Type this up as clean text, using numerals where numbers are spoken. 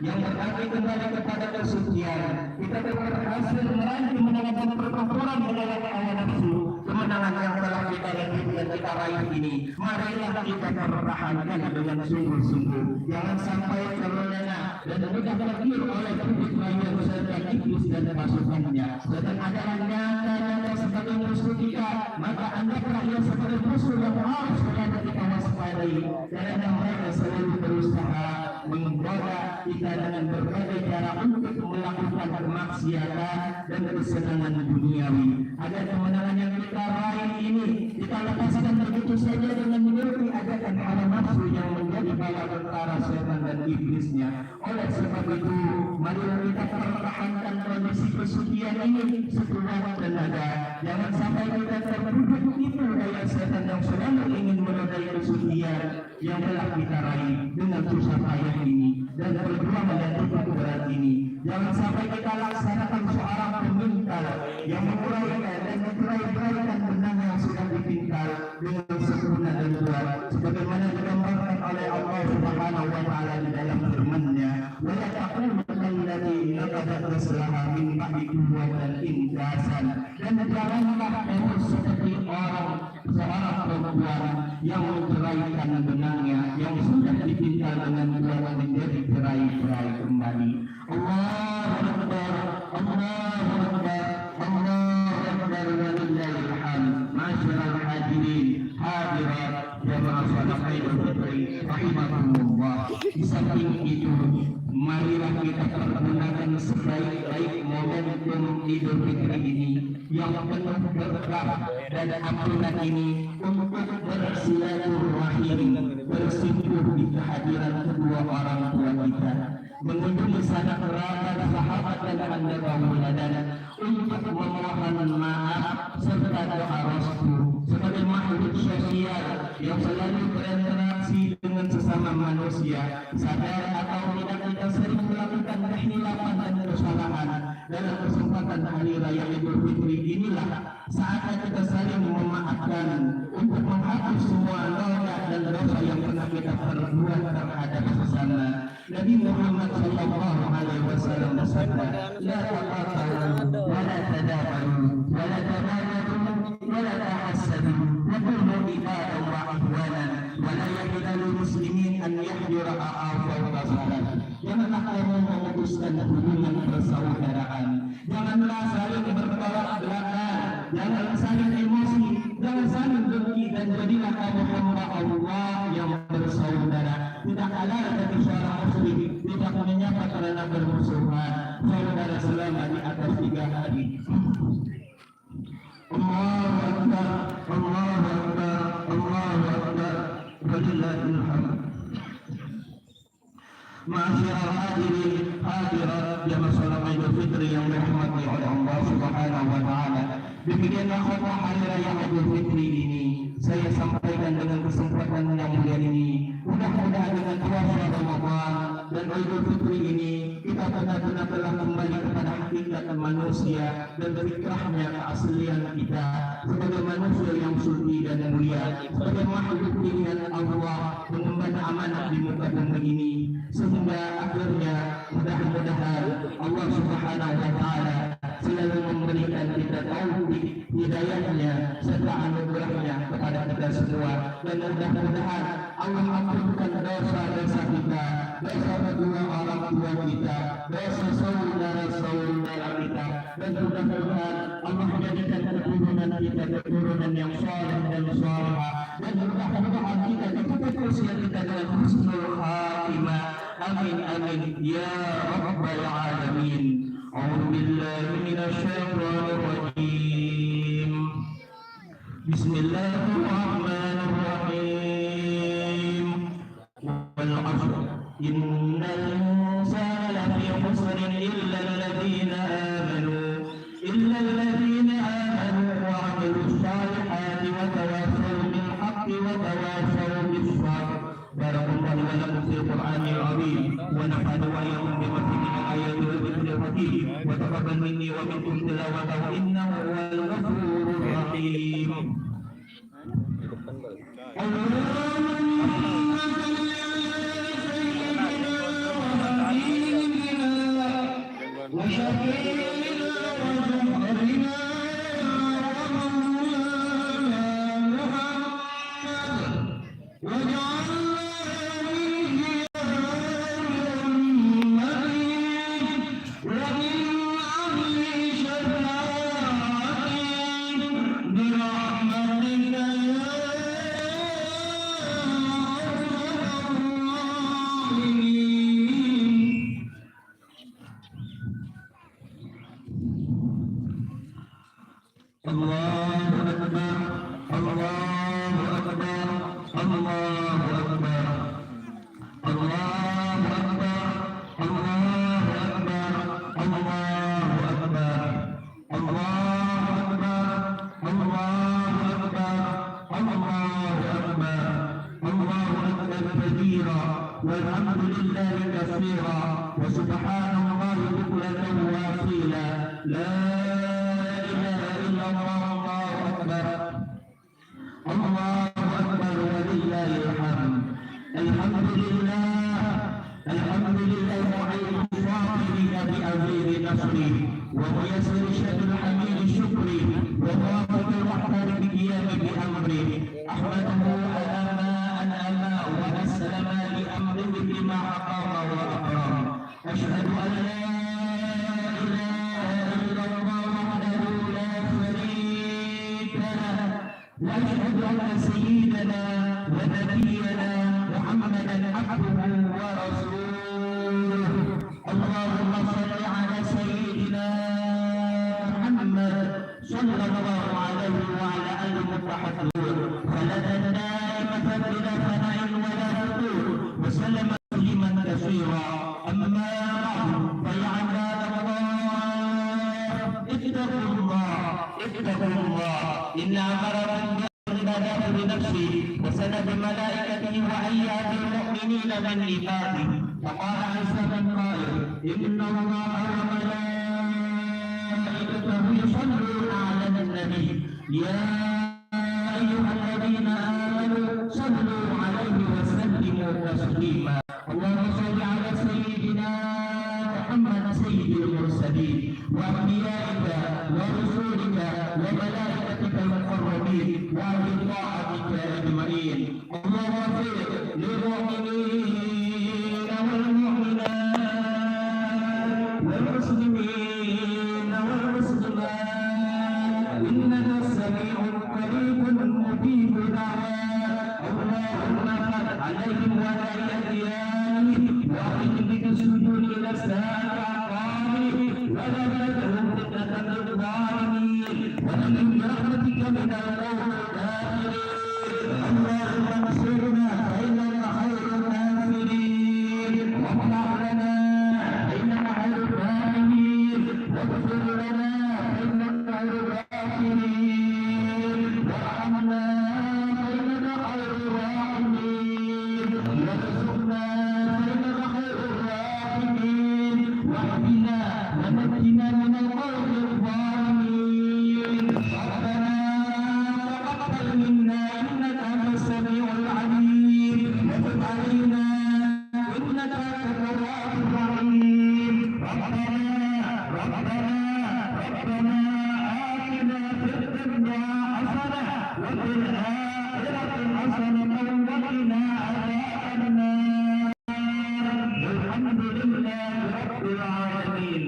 yang berbagi kembali kepada kesucian. Kita telah berhasil meraih kemenangan pertempuran melawan hawa nafsu. Kemenangan yang telah kita raih dan kita raih ini, marilah kita pertahankan dengan sungguh-sungguh. Jangan sampai terlena dan mudah tergiur oleh tipu-tipu serta iblis dan pasukannya. Sedang adalah nyata-nyata sebagai musuh kita, maka anggaplah ia sebagai musuh yang harus kita waspadai, karena mereka selalu berusaha menggoda kita dengan berbagai cara untuk melakukan kemaksiatan dan kesenangan duniawi. Agar kemenangan yang kita raih ini kita lepaskan begitu saja dengan menuruti ajakan hawa nafsu yang menjadi bala tentara setan dan iblisnya. Oleh sebab itu, mari kita pertahankan kondisi kesucian ini sekuat tenaga. Jangan sampai kita terbujuk tipu daya setan yang selalu ingin menodai kesucian yang telah kita raih dengan susah payah ini dan berjuang dan tugas berat ini. Jangan sampai kita laksanakan seorang pemintal yang menguraikan dan mencerai-beraikan benang yang sudah dipintal dengan sempurna dan kuat, sebagaimana digambarkan oleh Allah Subhanahu wa taala di dalam firman-Nya, "Wa yaqulu allazi laqad aslaha min ba'di quwwatan inkasan." Dan janganlah kamu seperti seorang perempuan yang menceraikan benangnya yang sudah dipintal dengan kuat menjadi cerai-berai kembali. Allahu Akbar, Allahu Akbar, Allahu Akbar, walillahil hamd. Masyaallah hadirin hadirat jamaah salat Idul Fitri rahimakumullah. Di samping itu, marilah kita pergunakan sebaik-baik momentum Idul Fitri ini yang penuh berkah dan ampunan ini untuk bersilaturahim, bersimpuh di kehadiran kedua orang tua kita, mengunjungi sanak kerabat, sahabat dan anda tauladan untuk memohon maaf serta doa restu sebagai makhluk sosial yang selalu berinteraksi dengan sesama manusia. Sadar atau tidak, kita sering melakukan kehilafan dan kesalahan. Dalam kesempatan hari raya Idul Fitri inilah saatnya kita saling memaafkan untuk menghapus semua noda dan dosa yang pernah kita perbuat terhadap sesama. Nabi Muhammad sallallahu alaihi wasallam bersabda, "La taqatalu wa la tadabaru wa la tabaghadu wa la tahassadu wa kunu ibadan wa ikhwanan wa la yahidalu muslimin an yahdura a'afaw salat." Janganlah kamu memutuskan hubungan persaudaraan. Janganlah saling bertolak belakang. Jangan saling emosi. Jangan saling dengki, dan jadilah kamu hamba Allah yang bersaudara. Tidak halal bagi seorang muslim tidak menyapa karena bermusuhan saudara selama di atas 3 hari. Allahu Akbar, Allahu Akbar, Allahu Akbar, walillahil hamd. Masyaallah hadirin hadirat jamaah salat Idul Fitri yang dirahmati oleh Allah Subhanahu wa taala. Demikianlah khutbah hari raya Idul Fitri ini saya sampaikan dengan kesempatan yang mulia ini. Mudah-mudahan dengan puasa Ramadan dan Idul Fitri ini kita benar-benar telah kembali kepada hakikat manusia dan fitrahnya, keaslian kita sebagai manusia yang suci dan mulia, sebagai makhluk pilihan Allah mengemban amanah di muka bumi ini, sehingga akhirnya mudah-mudahan Allah Subhanahu wa taala selalu memberikan kita taufik, hidayahnya serta anugerahnya kepada kita semua, dan mudah-mudahan Allah ampunkan dosa-dosa kita, dosa kedua orang tua kita, dosa saudara-saudara kita, dan mudah-mudahan Allah menjadikan keturunan kita keturunan yang saleh dan salihah, dan mudah-mudahan kita ditutup usia kita dengan husnul khatimah. Amin amin ya rabbal alamin. A'udzu billahi minasy syaithanir rajim. Bismillahirrahmanirrahim. Wal 'ashr innal insana lafi khusrin illa alladhina amanu wa 'amilus salihati wa tawassaw bil haqqi wa tawassaw bis sabr. Barakallahu wa lakum fil Qur'anil 'azim wa nafa'ana wa iyyakum bima fihi min ayatil dhikril hakim wa taqabbal minni wa minkum tilawatahu innahu huwal ghafurur rahim. Allahumma salli ala sayyidina Muhammad الله أكبر الله أكبر الله أكبر الله أكبر الله أكبر الله أكبر الله أكبر الله أكبر الله أكبر الله أكبر كبيرا والحمد لله كثيرا وسبحان الله بكرة وأصيلا لا إله إلا الله الله أكبر الله أكبر ولله الحمد الحمد لله الحمد لله معين الصابرين بأمير نصري وميسر شد الحميد شكري وموافق المحتر بقيام بأمري أحمده على ما أنعم وأسلم لأمره بما أقام وأكرم أشهد أن لا إله إلا الله وحده لا شريك له وأشهد أن سيدنا ونبينا محمدا عبده ورسوله اللهم صل على سيدنا محمد صلى الله عليه وعلى آله المتحدثون خلدا دائمة بلا فناء ولا فتور وسلم تسليما كثيرا أما بعد فيا عباد الله اتقوا الله اتقوا الله إن أمركم العبادات بنفسه وسن بملائكته وأيات المؤمنين من عباده فقال عز من قال إن الله وملائكته يصلون على النبي يا أيها الذين آمنوا صلوا عليه وسلموا تسليما اللهم صل على سيدنا محمد سيد المرسلين وأنبيائك ورسولك وملائكتك المقربين وأهل طاعتك أجمعين اللهم اغفر للمؤمنين والمؤمنات والمسلمين والمسلمات إنك سميع قريب مجيب دعوات اللهم صل عليهم وعلى أديانهم وأخرج بك السجود إلى الساعة ولا تدعهم فتنة للظالمين ومن برحمتك من القوم الكافرين اللهم انصرنا فإنك خير الناصرين وافتح لنا فإنك خير الراحمين واغفر لنا فإنك خير الغافرين وارحمنا فإنك خير الراحمين وارزقنا فإنك خير الراحمين واهدنا ونجنا من القوم الظالمين ربنا تقبل منا إنك أنت السميع العليم وتب علينا إنك أنت التواب الرحيم ربنا آتنا في الدنيا حسنة وفي الآخرة حسنة وقنا عذاب النار الحمد لله رب العالمين